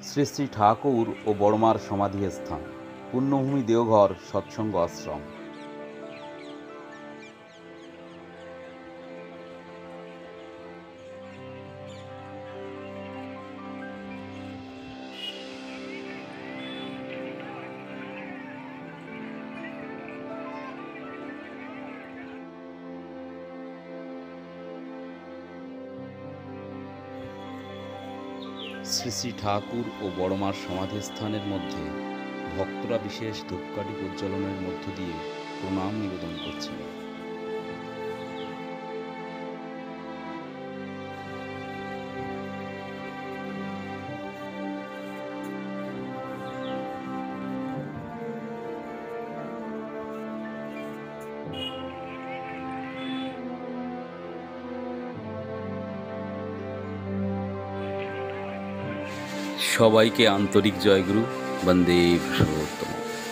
শ্রী শ্রী ঠাকুর ও বড়মার সমাধি স্থান, পুণ্যভূমি দেওঘর সৎসঙ্গ আশ্রম। শ্রী শ্রী ঠাকুর ও বড়মার সমাধিস্থানের মধ্যে ভক্তরা বিশেষ ধূপকাঠি প্রজ্বলনের মধ্য দিয়ে প্রণাম নিবেদন করছেন। সবাইকে আন্তরিক জয়গুরু, বন্দে।